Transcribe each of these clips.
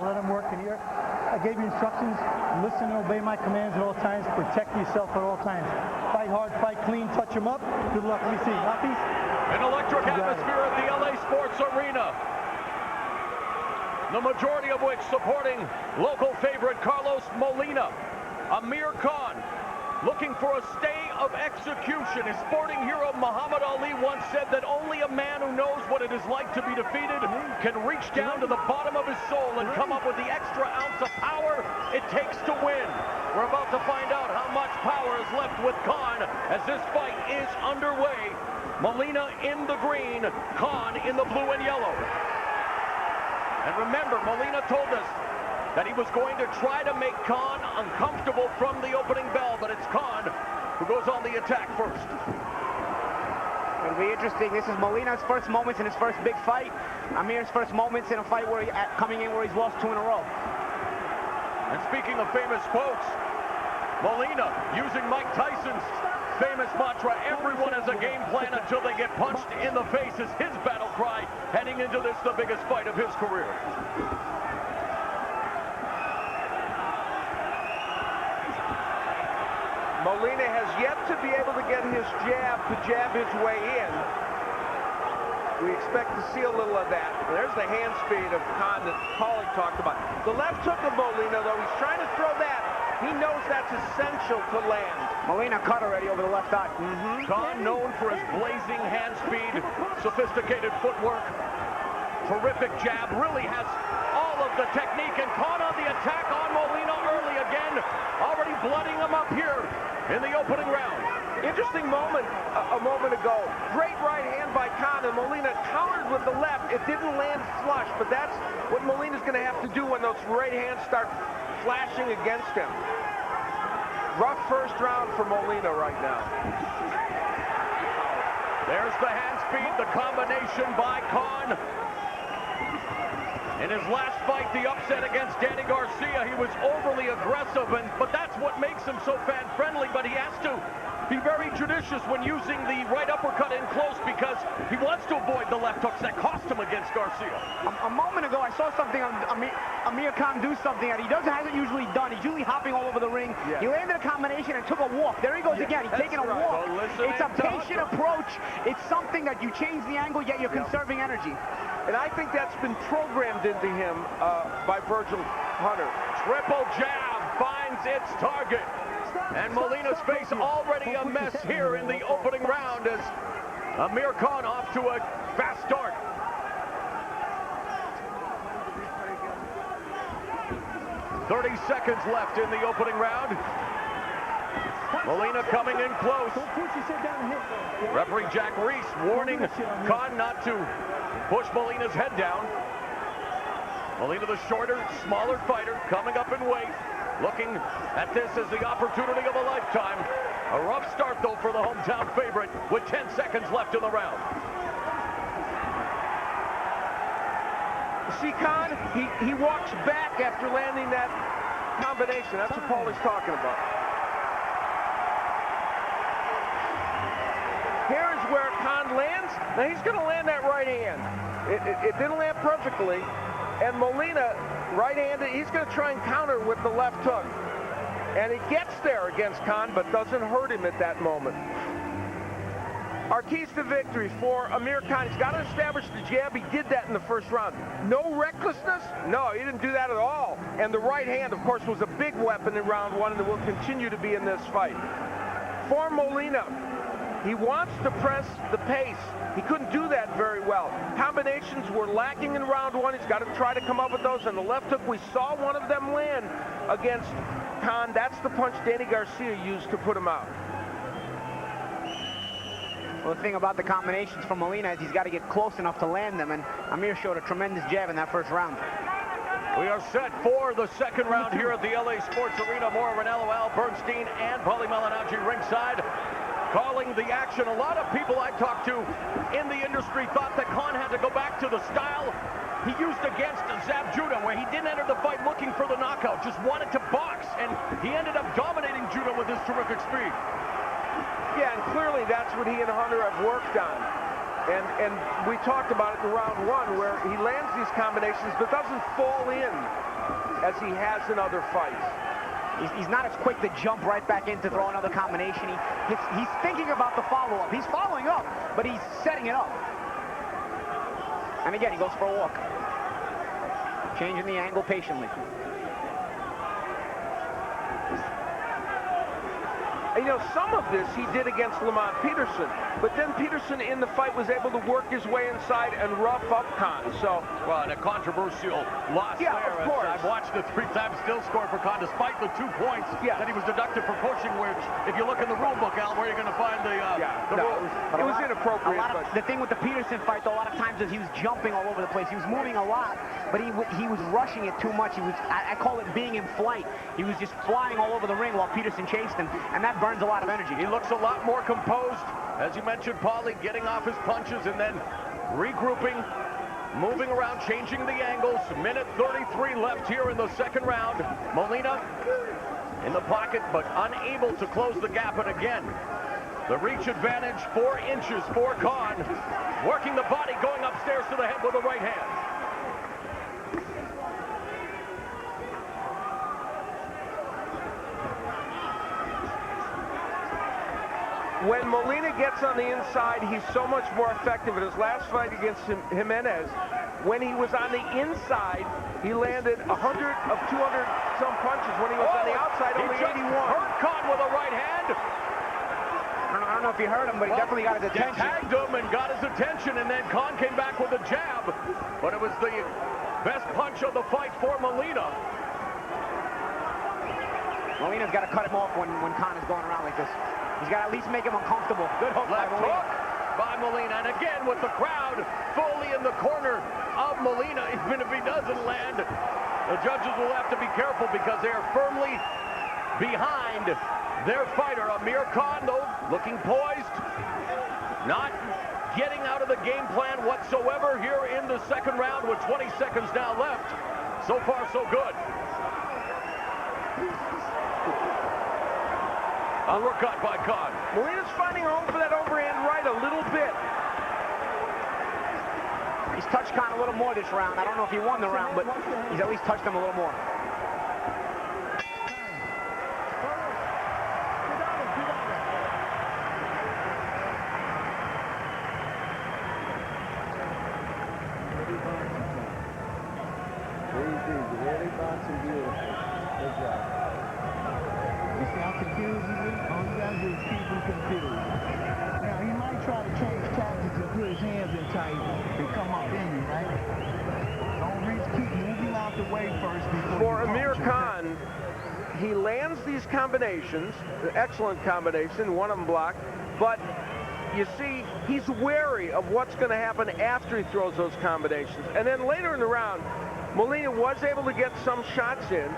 let him work in here. I gave you instructions. Listen and obey my commands at all times. Protect yourself at all times. Fight hard, fight clean, touch him up. Good luck. Let me see. Mouthpiece. An electric atmosphere at the LA Sports Arena. The majority of which supporting local favorite Carlos Molina. Amir Khan looking for a stay of execution. His sporting hero Muhammad Ali once said that only a man who knows what it is like to be defeated can reach down to the bottom of his soul and come up with the extra ounce of power it takes to win. We're about to find out how much power is left with Khan as this fight is underway. Molina in the green, Khan in the blue and yellow. And remember, Molina told us that he was going to try to make Khan uncomfortable from the opening bell, but it's Khan who goes on the attack first. It'll be interesting. This is Molina's first moments in his first big fight. Amir's first moments in a fight where coming in where he's lost 2 in a row. And speaking of famous quotes, Molina using Mike Tyson's famous mantra, everyone has a game plan until they get punched in the face, is his battle cry heading into this, the biggest fight of his career. Molina has yet to be able to get his jab to jab his way in. We expect to see a little of that. There's the hand speed of Khan that Paulie talked about. The left hook of Molina, though, he's trying to throw that. He knows that's essential to land. Molina cut already over the left eye. Khan known for his blazing hand speed, sophisticated footwork, terrific jab, really has all of the technique, and Khan on the attack on Molina early again, already blooding him up here in the opening round. Interesting moment a moment ago. Great right hand by Khan, and Molina countered with the left. It didn't land flush, but that's what Molina's going to have to do when those right hands start flashing against him. Rough first round for Molina right now. There's the hand speed, the combination by Khan. In his last fight, the upset against Danny Garcia, he was overly aggressive, but that's what makes him so fan-friendly, but he has to be very judicious when using the right uppercut in close because he wants to avoid the left hooks that cost him against Garcia. A moment ago, I saw something on Amir Khan do something that he hasn't usually done. He's usually hopping all over the ring. Yeah. He landed a combination and took a walk. There he goes again. He's taking a walk. So it's a patient approach. It's something that you change the angle, yet you're conserving energy. And I think that's been programmed into him by Virgil Hunter. Triple jab finds its target. And Molina's face already a mess here in the opening round as Amir Khan off to a fast start. "30 seconds left in the opening round. Molina coming in close. Referee Jack Reese warning Khan not to push Molina's head down. Molina, the shorter, smaller fighter, coming up in weight. Looking at this as the opportunity of a lifetime. A rough start, though, for the hometown favorite with 10 seconds left in the round. See, Khan, he walks back after landing that combination. That's what Paulie's talking about. Here's where Khan lands. Now, he's going to land that right hand. It didn't land perfectly. And Molina, right-handed, he's going to try and counter with the left hook. And he gets there against Khan, but doesn't hurt him at that moment. Our keys to victory for Amir Khan. He's got to establish the jab. He did that in the first round. No recklessness? No, he didn't do that at all. And the right hand, of course, was a big weapon in round one, and it will continue to be in this fight. For Molina, he wants to press the pace. He couldn't do that very well. Combinations were lacking in round one. He's got to try to come up with those. And the left hook, we saw one of them land against Khan. That's the punch Danny Garcia used to put him out. Well, the thing about the combinations from Molina is he's got to get close enough to land them, and Amir showed a tremendous jab in that first round. We are set for the second round here at the LA Sports Arena. More Ranello, Al Bernstein, and Paulie Malignaggi ringside, calling the action. A lot of people I talked to in the industry thought that Khan had to go back to the style he used against Zab Judah, where he didn't enter the fight looking for the knockout, just wanted to box, and he ended up dominating Judah with his terrific speed. Yeah, and clearly that's what he and Hunter have worked on. And we talked about it in round one, where he lands these combinations but doesn't fall in as he has in other fights. He's not as quick to jump right back in to throw another combination. He's thinking about the follow-up. He's following up, but he's setting it up. And again, he goes for a walk. Changing the angle patiently. And, you know, some of this he did against Lamont Peterson, but then Peterson in the fight was able to work his way inside and rough up Khan. So, well, and a controversial loss there. Of course. I've watched the 3-time still score for Khan, despite the 2 points that he was deducted for pushing, which, if you look in the rule book, Al, where you're going to find the rules. It was inappropriate. The thing with the Peterson fight, though, a lot of times is he was jumping all over the place. He was moving a lot, but he was rushing it too much. He was, I call it being in flight. He was just flying all over the ring while Peterson chased him, and that burns a lot of energy. He looks a lot more composed, as you mentioned, Paulie, getting off his punches and then regrouping, moving around, changing the angles. Minute 33 left here in the second round. Molina in the pocket, but unable to close the gap. And again, the reach advantage, 4 inches for Khan. Working the body, going upstairs to the head with the right hand. When Molina gets on the inside, he's so much more effective. In his last fight against Jimenez, when he was on the inside, he landed 100 of 200-some punches. When he was on the outside, only 81. Hurt Khan with a right hand. I don't know if he hurt him, but he definitely got his attention. Tagged him and got his attention, and then Khan came back with a jab. But it was the best punch of the fight for Molina. Molina's got to cut him off when Khan is going around like this. He's got to at least make him uncomfortable. Good hook by Molina. Hook by Molina. And again with the crowd fully in the corner of Molina. Even if he doesn't land, the judges will have to be careful because they are firmly behind their fighter. Amir Khan, though, looking poised. Not getting out of the game plan whatsoever here in the second round with 20 seconds now left. So far, so good. Uppercut by Khan. Molina's finding home for that overhand right a little bit. He's touched Khan a little more this round. I don't know if he won the round, but he's at least touched him a little more. Really boxing beautiful. Good job. You see how confused he is? All you gotta do is keep him confused. Now, he might try to change tactics and put his hands in tight and come up in you, right? Don't reach, keep moving out the way first before For Amir Khan, he lands these combinations, excellent combination, one of them blocked, but you see, he's wary of what's going to happen after he throws those combinations. And then later in the round, Molina was able to get some shots in,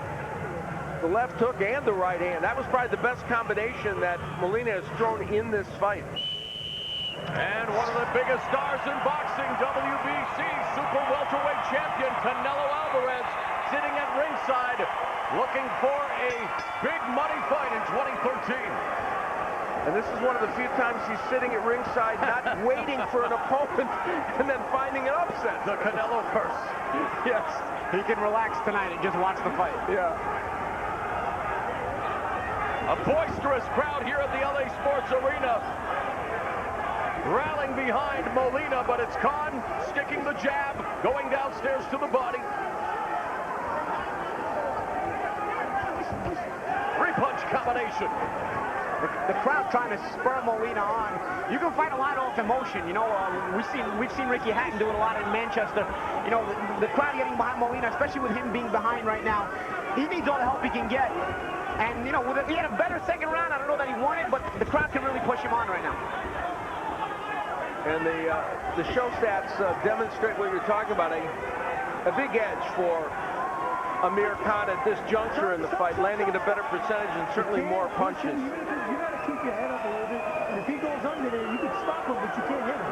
the left hook and the right hand. That was probably the best combination that Molina has thrown in this fight. And one of the biggest stars in boxing, WBC super welterweight champion Canelo Alvarez, sitting at ringside, looking for a big money fight in 2013. And this is one of the few times he's sitting at ringside, not waiting for an opponent and then finding an upset. The Canelo curse. Yes. He can relax tonight and just watch the fight. Yeah. A boisterous crowd here at the LA Sports Arena. Rallying behind Molina, but it's Khan sticking the jab, going downstairs to the body. 3-punch combination. The crowd trying to spur Molina on. You can fight a lot off emotion. You know, we've seen Ricky Hatton do it a lot in Manchester. You know, the crowd getting behind Molina, especially with him being behind right now. He needs all the help he can get. And, you know, he had a better second round. I don't know that he won it, but the crowd can really push him on right now. And the show stats demonstrate what you're talking about, a big edge for Amir Khan at this juncture in the fight, landing at a better percentage and certainly more punches. You got to keep your head up a little bit. And if he goes under there, you can stop him, but you can't hit him.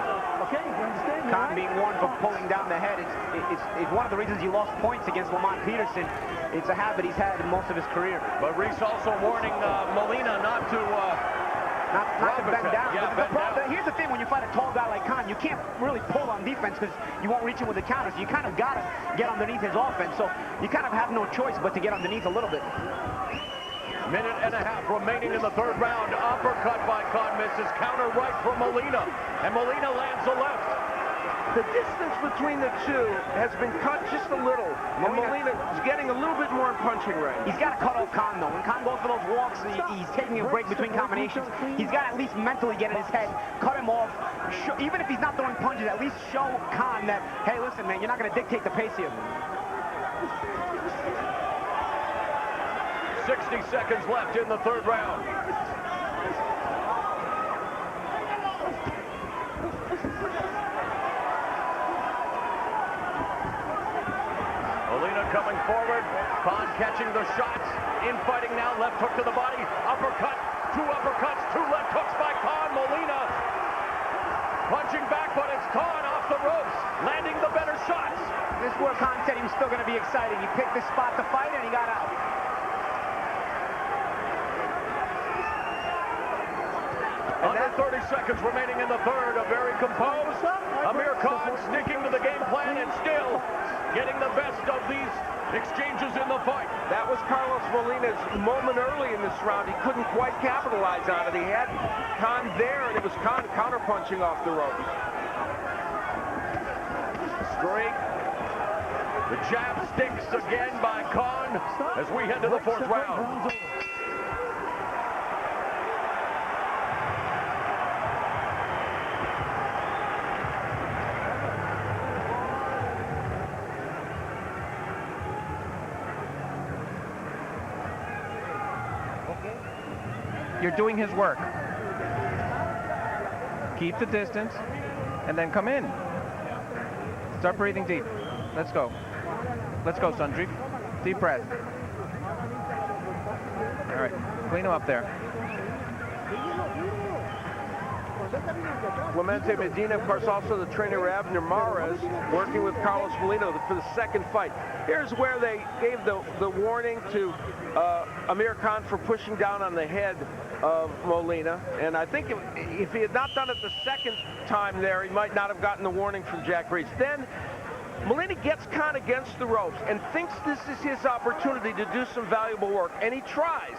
Okay? You understand? Khan being warned for pulling down the head. It's one of the reasons he lost points against Lamont Peterson. It's a habit he's had in most of his career. But Reese also warning Molina not to not to bend down. Yeah, The problem, here's the thing, when you fight a tall guy like Khan, you can't really pull on defense because you won't reach him with the counters. You kind of got to get underneath his offense, so you kind of have no choice but to get underneath a little bit. Minute and a half remaining in the third round. Uppercut by Khan misses. Counter right from Molina. And Molina lands a left. The distance between the two has been cut just a little. And Molina is getting a little bit more in punching range. He's got to cut off Khan, though. When Khan goes for those walks, he's taking a break between combinations. He's got to at least mentally get in his head, cut him off. Even if he's not throwing punches, at least show Khan that, hey, listen, man, you're not going to dictate the pace here. 60 seconds left in the third round. Molina coming forward. Khan catching the shots. Infighting now. Left hook to the body. Uppercut. Two uppercuts. Two left hooks by Khan. Molina punching back, but it's Khan off the ropes, landing the better shots. This is where Khan said he was still going to be exciting. He picked this spot to fight, and he got out. Under 30 seconds remaining in the third. A very composed Amir Khan sticking to the game plan and still getting the best of these exchanges in the fight. That was Carlos Molina's moment early in this round. He couldn't quite capitalize on it. He had Khan there, and it was Khan counter-punching off the ropes. Straight. The jab sticks again by Khan as we head to the fourth round. You're doing his work. Keep the distance and then come in. Start breathing deep. Let's go. Let's go, Sundri. Deep breath. All right, clean him up there. Clemente Medina, of course, also the trainer of Abner Mares, working with Carlos Molina for the second fight. Here's where they gave the warning to Amir Khan for pushing down on the head of Molina. And I think if he had not done it the second time there, he might not have gotten the warning from Jack Reese. Then Molina gets Khan against the ropes and thinks this is his opportunity to do some valuable work, and he tries.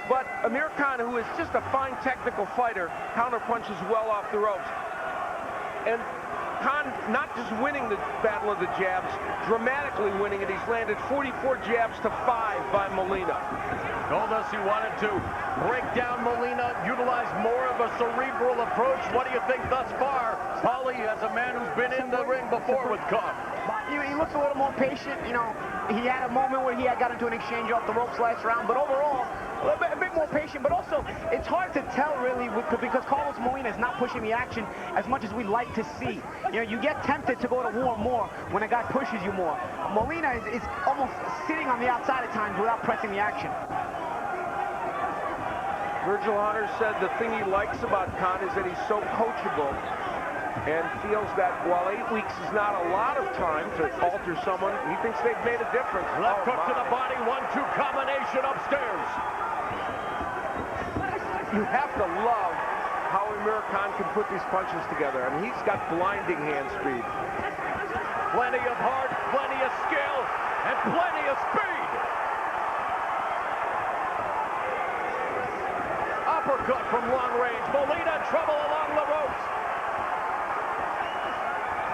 But Amir Khan, who is just a fine technical fighter, counterpunches well off the ropes. And Khan not just winning the battle of the jabs, dramatically winning it. He's landed 44 jabs to 5 by Molina. Told us he wanted to break down Molina, utilize more of a cerebral approach. What do you think thus far, Paulie, as a man who's been in the ring before with Khan? He looks a little more patient. You know, he had a moment where he had got into an exchange off the ropes last round, but overall, a bit more patient. But also, it's hard to tell really because Carlos Molina is not pushing the action as much as we'd like to see. You know, you get tempted to go to war more when a guy pushes you more. Molina is almost sitting on the outside at times without pressing the action. Virgil Hunter said the thing he likes about Khan is that he's so coachable and feels that while 8 weeks is not a lot of time to alter someone, he thinks they've made a difference. Left hook to the body, 1-2 combination upstairs. You have to love how Amir Khan can put these punches together. I mean, he's got blinding hand speed. Plenty of heart, plenty of skill, and plenty of speed. Uppercut from long range. Molina in trouble along the ropes.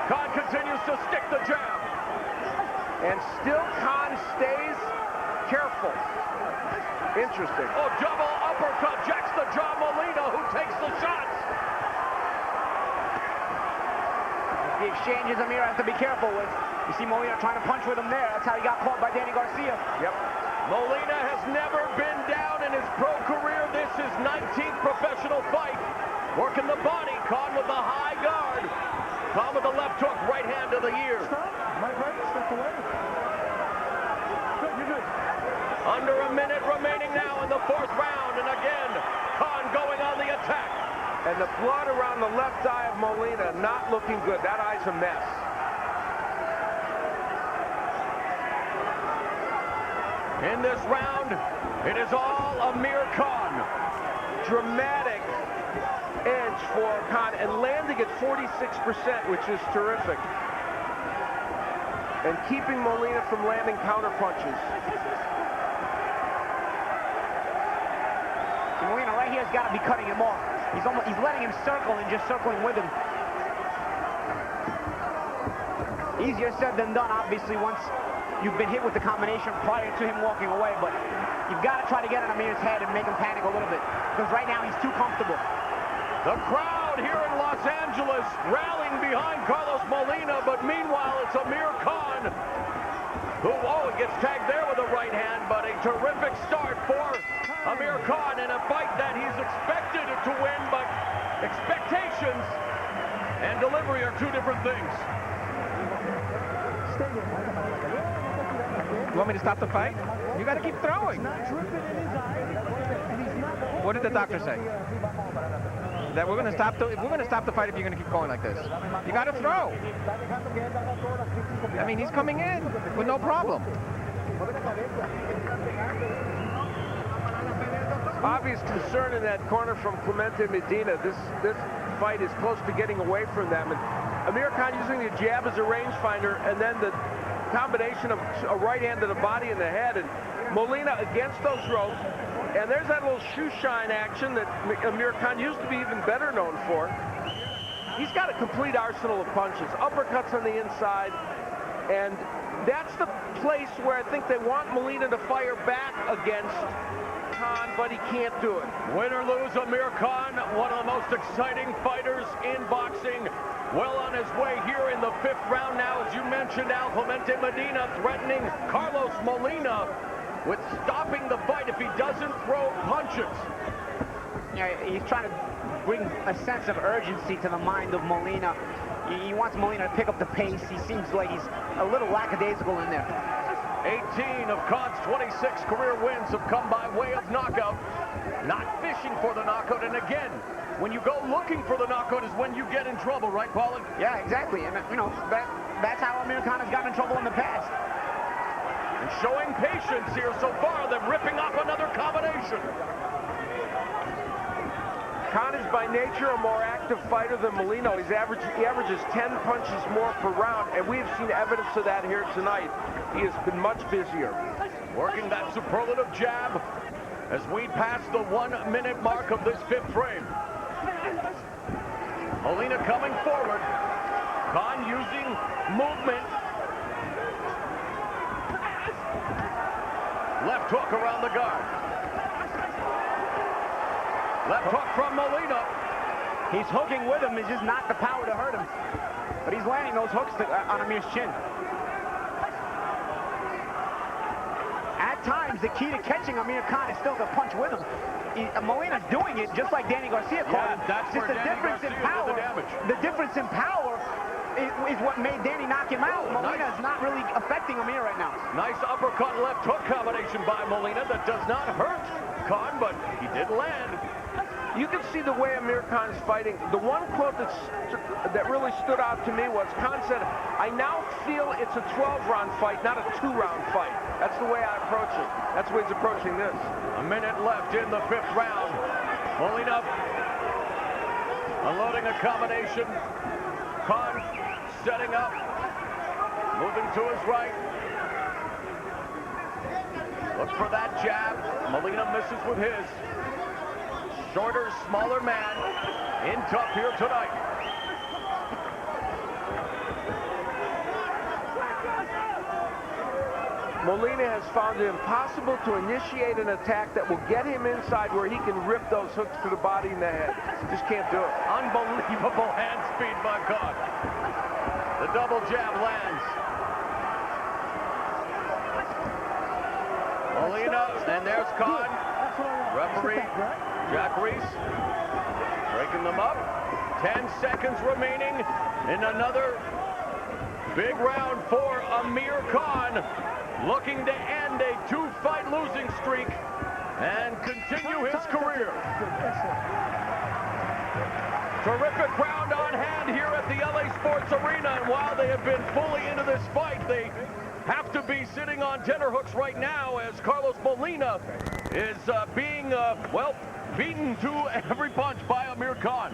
Khan continues to stick the jab. And still Khan stays careful. Interesting. Oh, double uppercut. Jacks the jaw. Molina, who takes the shots. The exchanges Amir has to be careful with. You see Molina trying to punch with him there. That's how he got caught by Danny Garcia. Yep. Molina has never been down in his pro career. This is 19th professional fight. Working the body. Khan with the high guard. Khan with the left hook. Right hand of the ear. My right, step away. Good, you're good. Under a minute remaining now in the fourth round. And again, Khan going on the attack. And the blood around the left eye of Molina not looking good. That eye's a mess. In this round, it is all Amir Khan. Dramatic edge for Khan and landing at 46%, which is terrific. And keeping Molina from landing counter punches. Molina right here has got to be cutting him off. He's letting him circle and just circling with him. Easier said than done, obviously, once you've been hit with the combination prior to him walking away, but you've got to try to get in Amir's head and make him panic a little bit, because right now he's too comfortable. The crowd here in Los Angeles rallying behind Carlos Molina, but meanwhile it's Amir Khan, who, he gets tagged there with a right hand, but a terrific start for Amir Khan in a fight that he's expected to win, but expectations and delivery are two different things. You want me to stop the fight? You got to keep throwing. What did the doctor say? That we're going to stop the fight if you're going to keep going like this. You got to throw. I mean, he's coming in with no problem. Obvious concern in that corner from Clemente Medina. This fight is close to getting away from them. And Amir Khan using the jab as a rangefinder, and then the combination of a right hand to the body and the head, and Molina against those ropes. And there's that little shoe shine action that Amir Khan used to be even better known for. He's got a complete arsenal of punches, uppercuts on the inside, and that's the place where I think they want Molina to fire back against Khan, but he can't do it. Win or lose, Amir Khan, one of the most exciting fighters in boxing. Well on his way here in the 5th round now, as you mentioned, Clemente Medina threatening Carlos Molina with stopping the fight if he doesn't throw punches. Yeah, he's trying to bring a sense of urgency to the mind of Molina. He wants Molina to pick up the pace. He seems like he's a little lackadaisical in there. 18 of Khan's 26 career wins have come by way of knockout. Not fishing for the knockout, and again, when you go looking for the knockout is when you get in trouble, right, Paulie? Yeah, exactly, and you know, that's how Amir Khan has gotten in trouble in the past. And showing patience here so far, them ripping off another combination. Khan is by nature a more active fighter than Molina. He averages 10 punches more per round, and we've seen evidence of that here tonight. He has been much busier. Working that superlative jab as we pass the 1-minute mark of this 5th frame. Molina coming forward. Khan using movement. Left hook around the guard. Left hook from Molina. He's hooking with him. He's just not the power to hurt him. But he's landing those hooks on Amir's chin. At times, the key to catching Amir Khan is still to punch with him. Molina's doing it just like Danny Garcia called it. That's just where the Danny difference in Garcia power. did the damage. The difference in power is what made Danny knock him out. Molina is not really affecting Amir right now. Nice uppercut left hook combination by Molina that does not hurt Khan, but he did land. You can see the way Amir Khan is fighting. The one quote that really stood out to me was Khan said, "I now feel it's a 12-round fight, not a 2-round fight." That's the way I approach it. That's the way he's approaching this. A minute left in the 5th round. Molina unloading a combination. Khan setting up, moving to his right. Look for that jab. Molina misses with his. Shorter, smaller man in tough here tonight. Molina has found it impossible to initiate an attack that will get him inside where he can rip those hooks to the body and the head. Just can't do it. Unbelievable hand speed by Khan. The double jab lands. Molina, and there's Khan. Referee Jack Reese breaking them up. 10 seconds remaining in another big round for Amir Khan, looking to end a 2-fight losing streak and continue his career. Terrific crowd on hand here at the LA Sports Arena, and while they have been fully into this fight, they have to be sitting on tenterhooks right now as Carlos Molina is being, well, beaten to every punch by Amir Khan.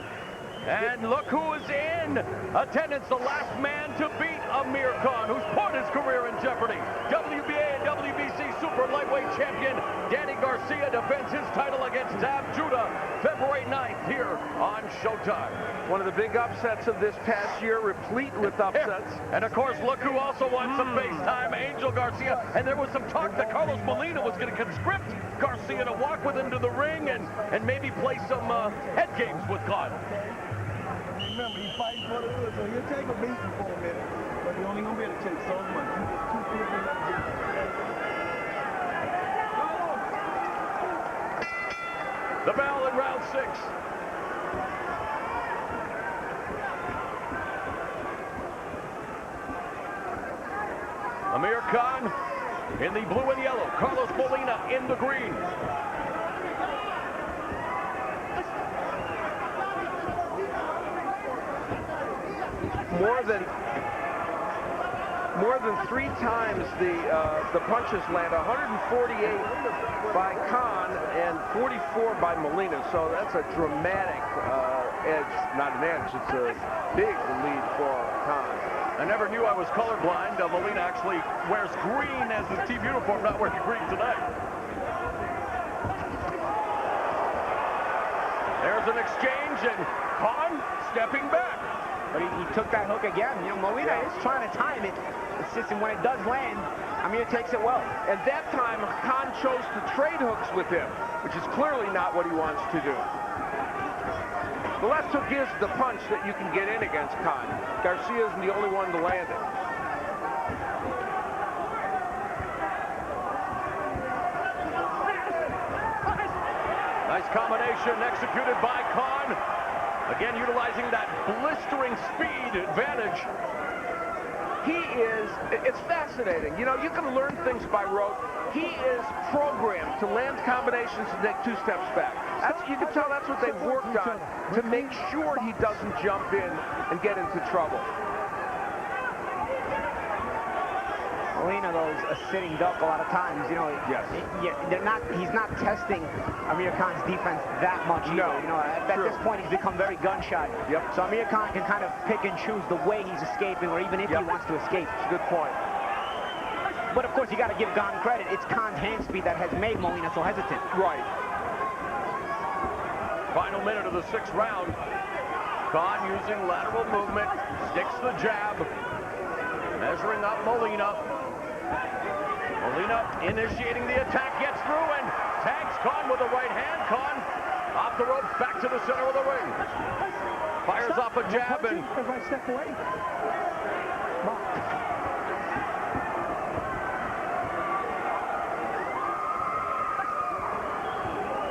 And look who is in attendance, the last man to beat Amir Khan, who's put his career in jeopardy. WBA and WBC Super Lightweight Champion Danny Garcia defends his title against Zab Judah February 9th here on Showtime. One of the big upsets of this past year, replete with upsets. And of course, look who also won some face time, Angel Garcia. And there was some talk that Carlos Molina was going to conscript Garcia to walk with him to the ring and maybe play some head games with Khan. Remember, he's fighting for the hood, so he'll take a beating for a minute, but he's only going to be able to take so much. He's 250. The bell in round 6. Amir Khan in the blue and yellow. Carlos Molina in the green. More than 3 times the punches land. 148 by Khan and 44 by Molina. So that's a dramatic edge. Not an edge. It's a big lead for Khan. I never knew I was colorblind. Molina actually wears green as his team uniform, not wearing green today. There's an exchange, and Khan stepping back. But he took that hook again. You know, Molina is trying to time it. It's just when it does land, Amir takes it well. And that time, Khan chose to trade hooks with him, which is clearly not what he wants to do. The left hook is the punch that you can get in against Khan. Garcia isn't the only one to land it. Nice combination executed by Khan. Again, utilizing that blistering speed advantage. It's fascinating. You know, you can learn things by rote. He is programmed to land combinations and take 2 steps back. You can tell that's what they've worked on to make sure he doesn't jump in and get into trouble. Molina, though, is a sitting duck a lot of times. You know, yes. He's not testing Amir Khan's defense that much either. No, you know, at this point, he's become very gun-shy. Yep. So Amir Khan can kind of pick and choose the way he's escaping, or even if he wants to escape. It's a good point. But of course, you got to give Khan credit. It's Khan's hand speed that has made Molina so hesitant. Right. Final minute of the 6th round. Khan using lateral movement, sticks the jab, measuring up Molina. Molina initiating the attack, gets through and tags Khan with a right hand. Khan off the ropes, back to the center of the ring. Fires off a jab and... If I step away.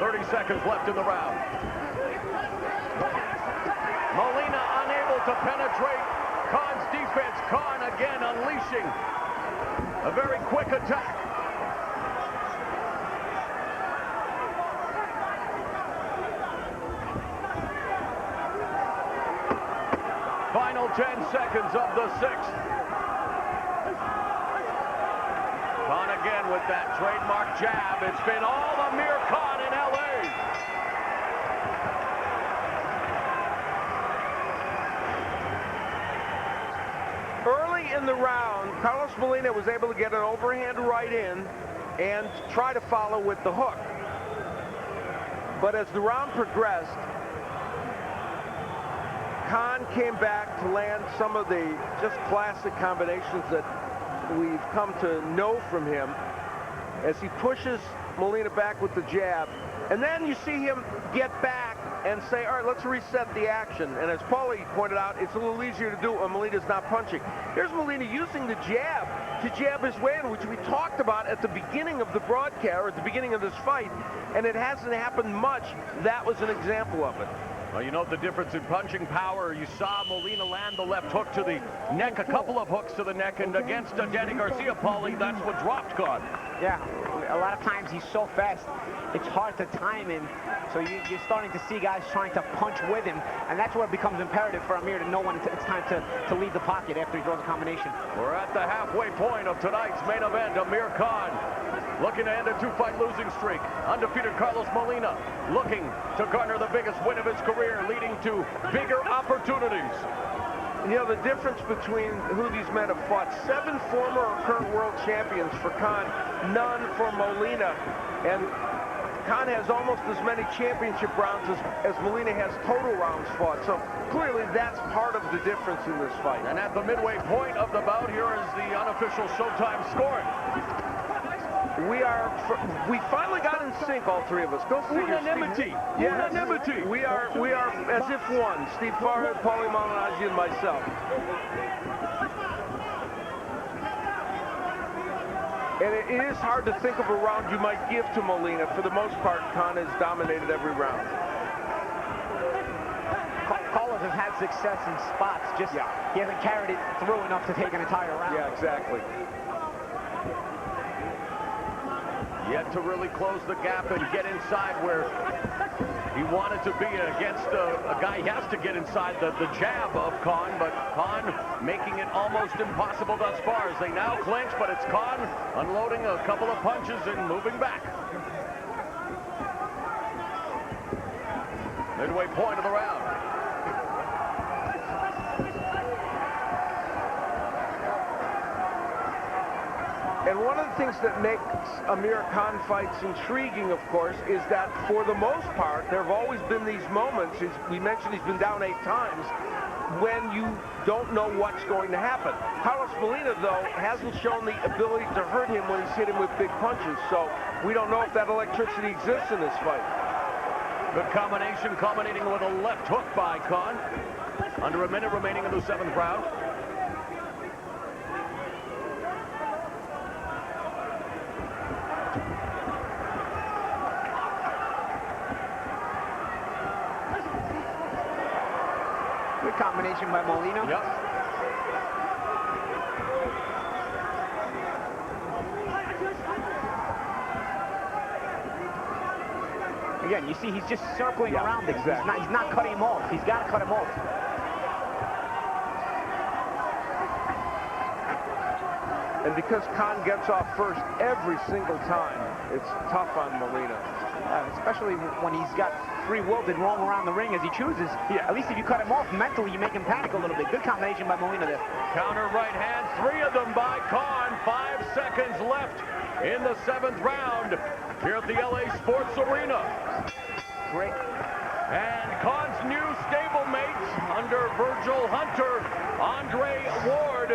30 seconds left in the round. Molina unable to penetrate Khan's defense. Khan again unleashing a very quick attack. Final 10 seconds of the 6th. Khan again with that trademark jab. It's been all Amir Khan in L.A. Early in the round, Carlos Molina was able to get an overhand right in and try to follow with the hook. But as the round progressed, Khan came back to land some of the just classic combinations that we've come to know from him as he pushes Molina back with the jab. And then you see him get back and say, all right, let's reset the action. And as Paulie pointed out, it's a little easier to do when Molina's not punching. Here's Molina using the jab to jab his way in, which we talked about at the beginning of the broadcast, or at the beginning of this fight, and it hasn't happened much. That was an example of it. Well, you know the difference in punching power. You saw Molina land the left hook to the neck, a couple of hooks to the neck, and against Danny Garcia, Paulie, that's what dropped Khan. Yeah, a lot of times he's so fast, it's hard to time him. So you're starting to see guys trying to punch with him, and that's where it becomes imperative for Amir to know when it's time to leave the pocket after he throws a combination. We're at the halfway point of tonight's main event. Amir Khan looking to end a 2-fight losing streak. Undefeated Carlos Molina looking to garner the biggest win of his career, leading to bigger opportunities. You know, the difference between who these men have fought, 7 former or current world champions for Khan, none for Molina. And Khan has almost as many championship rounds as Molina has total rounds fought. So clearly that's part of the difference in this fight. And at the midway point of the bout, here is the unofficial Showtime scoring. We finally got in sync, all three of us. Go figure. Unanimity. Yes. Unanimity. We are as if one. Steve Farhad, Paulie Malignaggi, and myself. And it is hard to think of a round you might give to Molina. For the most part, Khan has dominated every round. Carlos has had success in spots, just he hasn't carried it through enough to take an entire round. Yeah, exactly. Yet to really close the gap and get inside where he wanted to be against a guy. He has to get inside the jab of Khan, but Khan making it almost impossible thus far as they now clinch, but it's Khan unloading a couple of punches and moving back. Midway point of the round. And one of the things that makes Amir Khan fights intriguing, of course, is that for the most part, there have always been these moments, as we mentioned he's been down 8 times, when you don't know what's going to happen. Carlos Molina, though, hasn't shown the ability to hurt him when he's hit him with big punches, so we don't know if that electricity exists in this fight. Good combination, culminating with a left hook by Khan. Under a minute remaining in the 7th round. Good combination by Molina. Yep. Again, you see he's just circling around him. Exactly. He's not cutting him off. He's got to cut him off. And because Khan gets off first every single time, it's tough on Molina. Especially when he's got free will to roam around the ring as he chooses. At least if you cut him off mentally, you make him panic a little bit. Good combination by Molina there. Counter right hand, 3 of them by Khan. 5 seconds left in the 7th round here at the LA Sports Arena. Great. And Khan's new stablemate under Virgil Hunter, Andre Ward,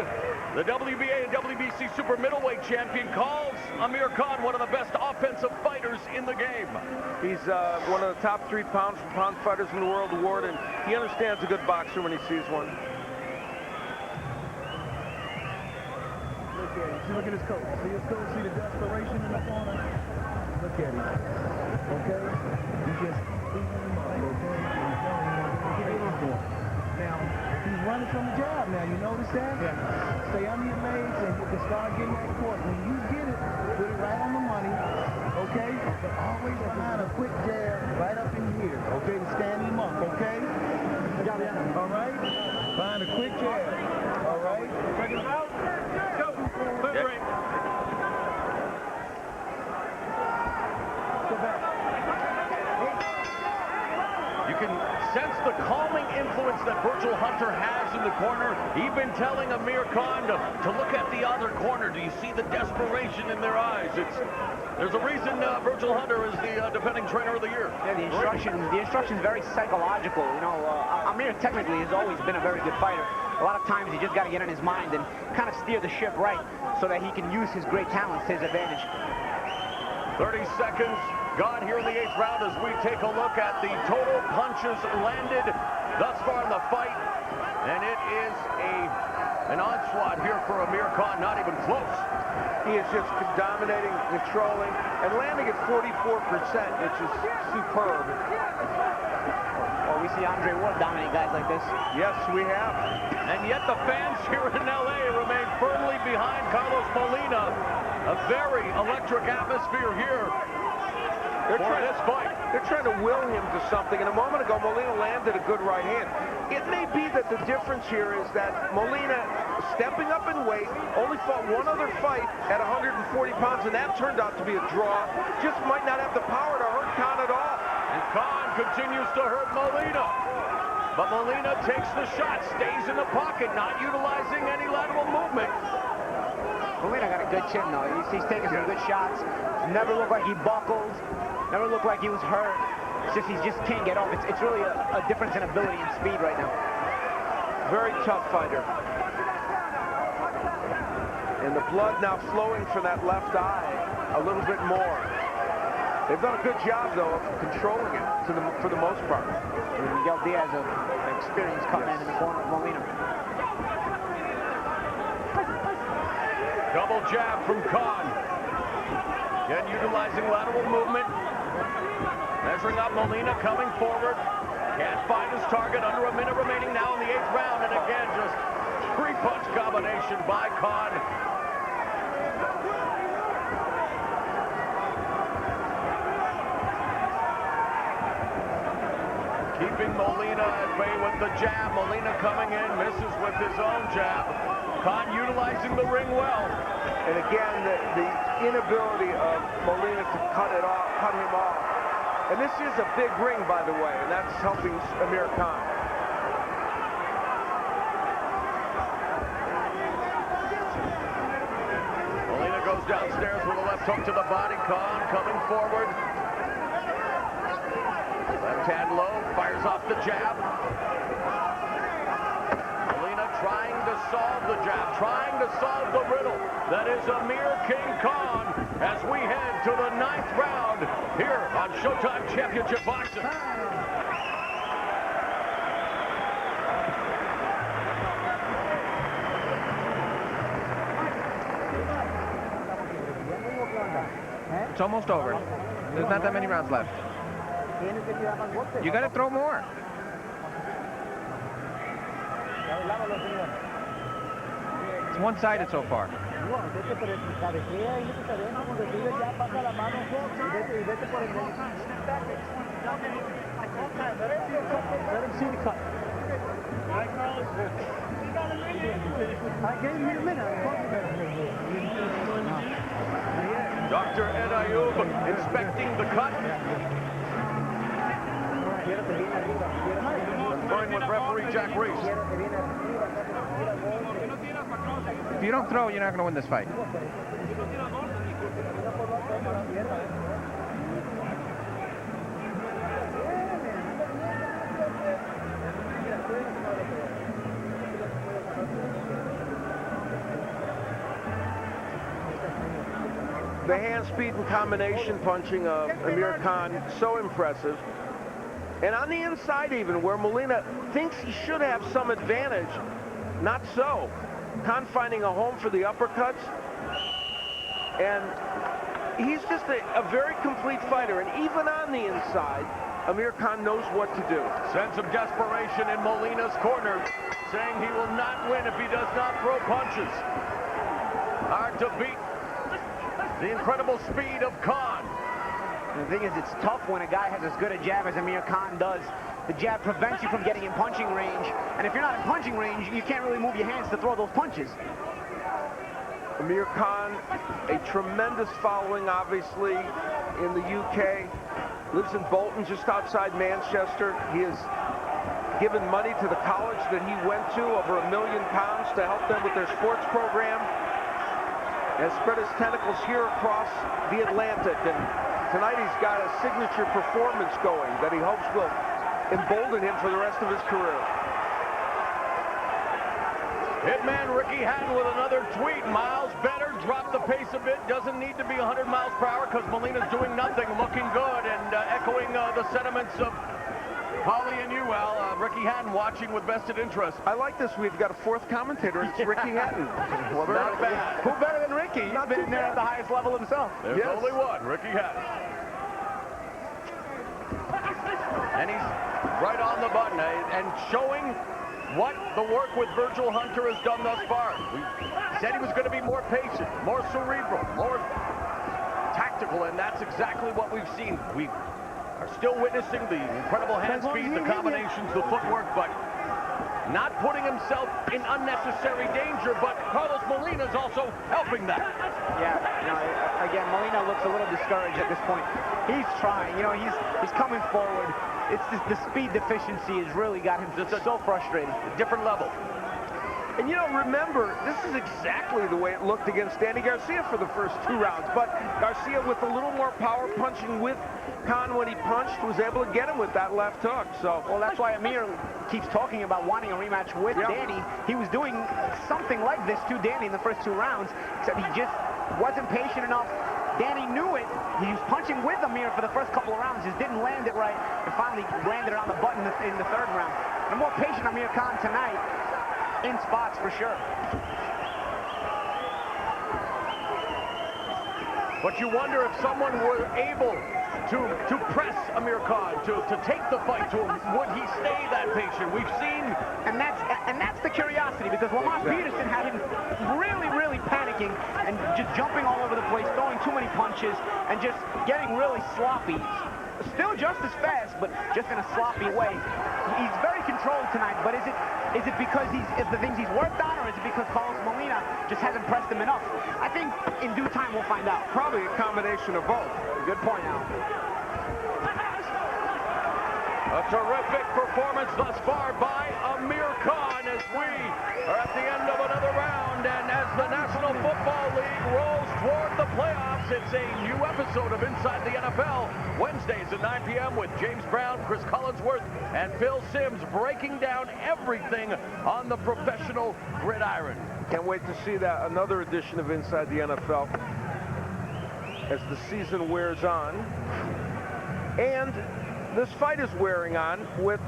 the WBA and WBC super middleweight champion, calls Amir Khan one of the best offensive fighters in the game. He's one of the top 3 pound-for-pound fighters in the world, Ward, and he understands a good boxer when he sees one. Look at him. Look at his coach. See his coach? See the desperation in the corner? Look at him. Okay? He just beating him up, okay? Now, he's running from the jab now. You notice that? Yeah. Stay under your legs and you can start getting that court. When you get it, put it right on the money, okay? But always behind a quick jab right up in here, okay? To stand him up, okay? All right? Behind a quick jab, all right? Check him out. Go. Put it right. Go back. You can sense the calming influence that Virgil Hunter has in the corner. He's been telling Amir Khan to look at the other corner. Do you see the desperation in their eyes? There's a reason Virgil Hunter is the defending trainer of the year. Yeah, the instruction's very psychological. You know, Amir technically has always been a very good fighter. A lot of times you just got to get in his mind and kind of steer the ship right so that he can use his great talents to his advantage. 30 seconds gone here in the 8th round as we take a look at the total punches landed thus far in the fight. And it is a An onslaught here for Amir Khan, not even close. He is just dominating, controlling, and landing at 44%, which is superb. Well, we see Andre Ward dominate guys like this. Yes, we have. And yet the fans here in LA remain firmly behind Carlos Molina. A very electric atmosphere here for this fight. They're trying to will him to something, and a moment ago, Molina landed a good right hand. It may be that the difference here is that Molina, stepping up in weight, only fought one other fight at 140 pounds, and that turned out to be a draw. Just might not have the power to hurt Khan at all. And Khan continues to hurt Molina. But Molina takes the shot, stays in the pocket, not utilizing any lateral movement. Molina got a good chin, though. He's taking some good shots. Never looked like he buckled. Never looked like he was hurt. It's just he just can't get off. It's really a difference in ability and speed right now. Very tough fighter. And the blood now flowing from that left eye a little bit more. They've done a good job, though, of controlling it for the most part. And Miguel Diaz, an experienced cut man in the corner of Molina. Double jab from Khan. Again, utilizing lateral movement. Measuring up, Molina coming forward. Can't find his target. Under a minute remaining now in the 8th round. And again, just three-punch combination by Khan. Keeping Molina at bay with the jab. Molina coming in, misses with his own jab. Khan utilizing the ring well. And again, the inability of Molina to cut him off. And this is a big ring, by the way, and that's helping Amir Khan. Molina goes downstairs with a left hook to the body. Khan coming forward. Left hand low, fires off the jab. Molina trying to solve the jab, trying to solve the riddle. That is Amir King Khan as we head to the 9th round here on Showtime Championship Boxing. It's almost over. There's not that many rounds left. You got to throw more. It's one-sided so far. Let him see the cut. I gave him a minute. Dr. Ed Ayub inspecting the cut. Conferring with referee Jack Reese. If you don't throw, you're not going to win this fight. The hand speed and combination punching of Amir Khan, so impressive. And on the inside even, where Molina thinks he should have some advantage, not so. Khan finding a home for the uppercuts. And he's just a very complete fighter. And even on the inside, Amir Khan knows what to do. Sense of desperation in Molina's corner, saying he will not win if he does not throw punches. Hard to beat the incredible speed of Khan. The thing is, it's tough when a guy has as good a jab as Amir Khan does. The jab prevents you from getting in punching range. And if you're not in punching range, you can't really move your hands to throw those punches. Amir Khan, a tremendous following, obviously, in the UK. Lives in Bolton, just outside Manchester. He has given money to the college that he went to, over £1 million, to help them with their sports program. Has spread his tentacles here across the Atlantic. And tonight he's got a signature performance going that he hopes will embolden him for the rest of his career. Hitman Ricky Hatton with another tweet. Miles better, drop the pace a bit. Doesn't need to be 100 miles per hour because Molina's doing nothing, looking good, and echoing the sentiments of Holly and you, Al, Ricky Hatton watching with vested interest. I like this. We've got a fourth commentator. It's Ricky Hatton. Well, Not bad. Who better than Ricky? He's been there at the highest level himself. There's only one, Ricky Hatton. And he's right on the button and showing what the work with Virgil Hunter has done thus far. We said he was going to be more patient, more cerebral, more tactical, and that's exactly what we've seen. We are still witnessing the incredible hand speed, the combinations, the footwork, but not putting himself in unnecessary danger, but Carlos Molina is also helping that. Yeah, again, Molina looks a little discouraged at this point. He's trying, he's coming forward. It's just the speed deficiency has really got him just so frustrated. A different level. And remember, this is exactly the way it looked against Danny Garcia for the first 2 rounds. But Garcia, with a little more power, punching with Khan when he punched, was able to get him with that left hook. So, well, that's why Amir keeps talking about wanting a rematch with Danny. He was doing something like this to Danny in the first 2 rounds, except he just wasn't patient enough. Danny knew it. He was punching with Amir for the first couple of rounds, just didn't land it right, and finally landed it on the button in the 3rd round. And more patient Amir Khan tonight. In spots for sure. But you wonder if someone were able to press Amir Khan, to take the fight to him, would he stay that patient? We've seen... And that's the curiosity, because Lamont Peterson had him really panicking and just jumping all over the place, throwing too many punches, and just getting really sloppy. Still just as fast, but just in a sloppy way. He's very controlled tonight, but is it because it's the things he's worked on, or is it because Carlos Molina just hasn't pressed him enough? I think in due time we'll find out. Probably a combination of both. Good point, Al. A terrific performance thus far by Amir Khan as we are at the end of another round, and as the National Football League rolls toward the playoffs, it's a new episode of Inside the NFL, Wednesdays at 9 p.m. with James Brown, Chris Collinsworth, and Phil Simms breaking down everything on the professional gridiron. Can't wait to see that, another edition of Inside the NFL as the season wears on. And this fight is wearing on with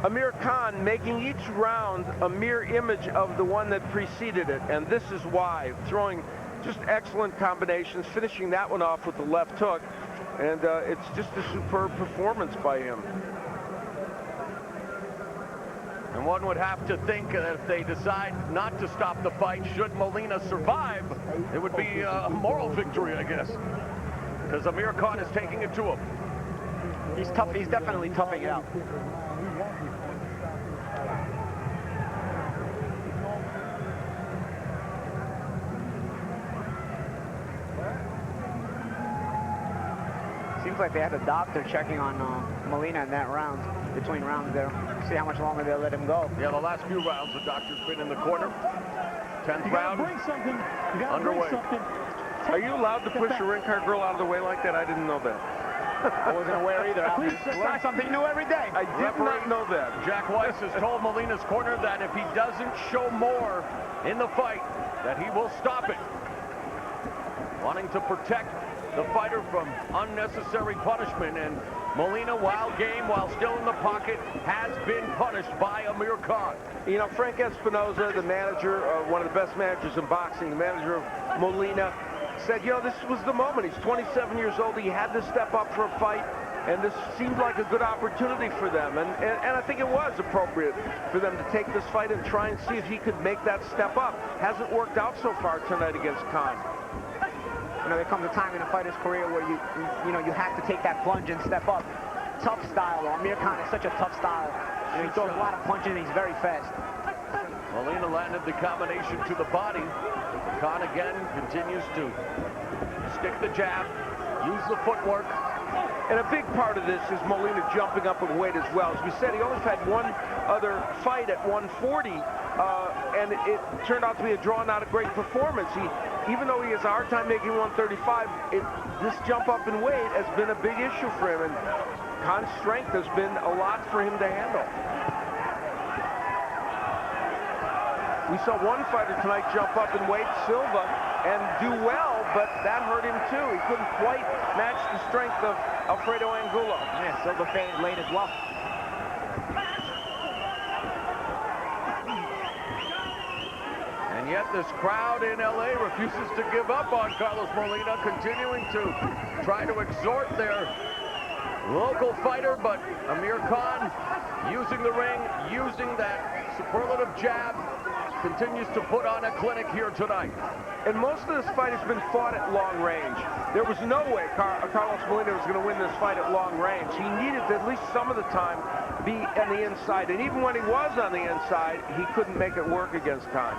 Amir Khan making each round a mirror image of the one that preceded it, and this is why. Throwing just excellent combinations, finishing that one off with the left hook, and it's just a superb performance by him. And one would have to think that if they decide not to stop the fight, should Molina survive, it would be a moral victory, I guess, because Amir Khan is taking it to him. He's tough. He's definitely toughing it out. Seems like they had a doctor checking on Molina in that round, between rounds there. See how much longer they'll let him go. Yeah, the last few rounds, the doctor's been in the corner. 10th You gotta round bring something. You gotta underway. bring something. Are you allowed to push a ring car girl out of the way like that? I didn't know that. I wasn't aware either. Learn something new every day. I did not know that. Jack Weiss has told Molina's corner that if he doesn't show more in the fight, that he will stop it. Wanting to protect the fighter from unnecessary punishment, and Molina, while game, while still in the pocket, has been punished by Amir Khan. You know, Frank Espinoza, the manager, one of the best managers in boxing, the manager of Molina, said, you know, this was the moment. He's 27 years old. He had to step up for a fight, and this seemed like a good opportunity for them. And I think it was appropriate for them to take this fight and try and see if he could make that step up. Hasn't worked out so far tonight against Khan. You know, there comes a time in a fighter's career where you have to take that plunge and step up. Tough style, though. Amir Khan is such a tough style. You know, he throws a lot of punches and he's very fast. Molina landed the combination to the body. Khan again continues to stick the jab, use the footwork. And a big part of this is Molina jumping up in weight as well. As we said, he only had one other fight at 140, and it turned out to be a draw, not a great performance. Even though he has a hard time making 135, this jump up in weight has been a big issue for him, and Khan's strength has been a lot for him to handle. We saw one fighter tonight jump up in weight, Silva, and do well, but that hurt him too. He couldn't quite match the strength of Alfredo Angulo. Yeah, Silva faded late as well. And yet this crowd in LA refuses to give up on Carlos Molina, continuing to try to exhort their local fighter, but Amir Khan, using the ring, using that superlative jab, continues to put on a clinic here tonight. And most of this fight has been fought at long range. There was no way Carlos Molina was going to win this fight at long range. He needed to, at least some of the time, be on the inside. And even when he was on the inside, he couldn't make it work against Khan.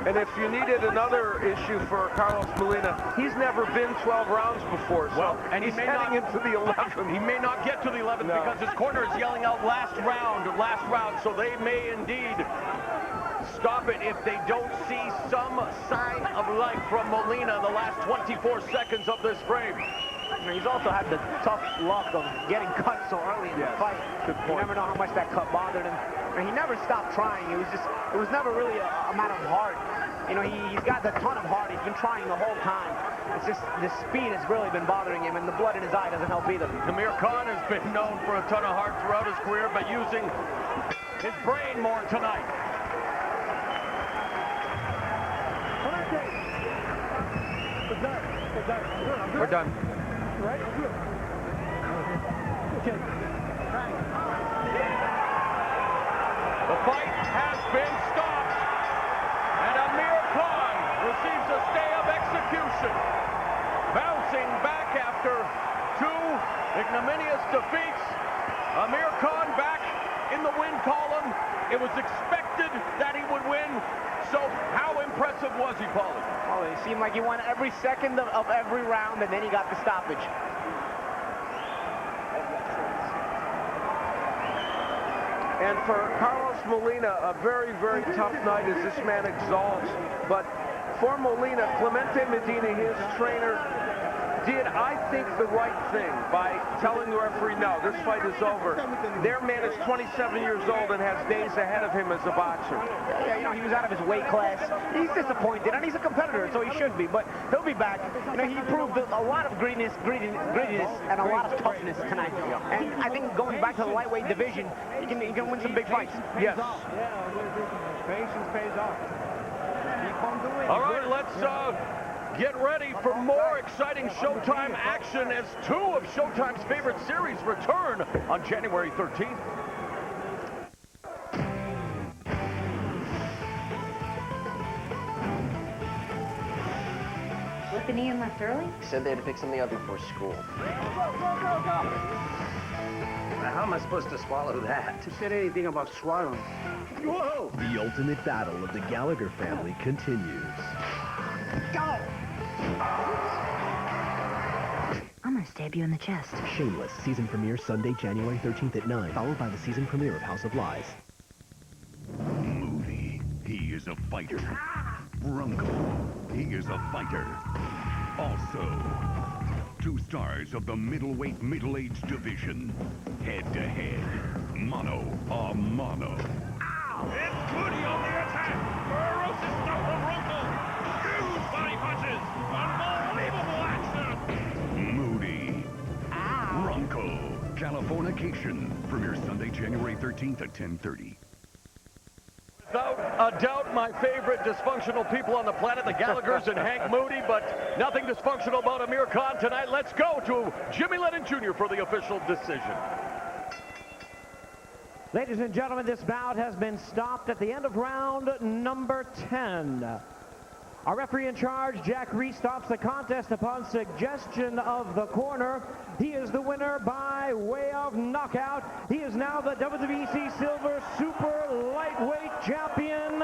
And if you needed another issue for Carlos Molina, he's never been 12 rounds before, so well, and he's heading into the 11th. He may not get to the 11th because his corner is yelling out last round, so they may indeed stop it if they don't see some sign of life from Molina in the last 24 seconds of this frame. He's also had the tough luck of getting cut so early in the fight. Good point. You never know how much that cut bothered him. And he never stopped trying. It was never really a matter of heart. You know, he's got a ton of heart. He's been trying the whole time. It's just the speed has really been bothering him, and the blood in his eye doesn't help either. Amir Khan has been known for a ton of heart throughout his career, but using his brain more tonight. We're done. Right? Okay. The fight has been stopped, and Amir Khan receives a stay of execution. Bouncing back after two ignominious defeats, Amir Khan back in the win column. It was expected that he would win, so how impressive was he, Paulie? Oh, it seemed like he won every second of every round, and then he got the stoppage. And for Carlos Molina, a very, very tough night as this man exalts. But for Molina, Clemente Medina, his trainer, did, I think, the right thing by telling the referee, no, this fight is over. Their man is 27 years old and has days ahead of him as a boxer. Yeah, you know, he was out of his weight class. He's disappointed, and he's a competitor, so he should be. But he'll be back. You know, he proved a lot of greediness, and a lot of toughness tonight. And I think going back to the lightweight division, he can win some big fights. Yes. Patience pays off. Keep on doing it. All right, let's get ready for more exciting Showtime action as two of Showtime's favorite series return on January 13th. Slipping Ian left early? He said they had to pick something up before school. Now, how am I supposed to swallow that? Who said anything about swallowing? Whoa! The ultimate battle of the Gallagher family continues. Go! I'm gonna stab you in the chest. Shameless season premiere Sunday, January 13th at 9, followed by the season premiere of House of Lies. Moody, he is a fighter. Bronco, he is a fighter. Also, two stars of the middleweight middle-aged division. Head-to-head, mano a mano. It's Moody on the attack. Ferocious stuff from Bronco. Huge body punches. Unbelievable action. Moody. Bronco. Californication. Premiere Sunday, January 13th at 10:30. Without a doubt, my favorite dysfunctional people on the planet, the Gallaghers and Hank Moody, but nothing dysfunctional about Amir Khan tonight. Let's go to Jimmy Lennon Jr. for the official decision. Ladies and gentlemen, this bout has been stopped at the end of round number 10. Our referee in charge, Jack Reese, stops the contest upon suggestion of the corner. He is the winner by way of knockout. He is now the WBC Silver Super Lightweight Champion,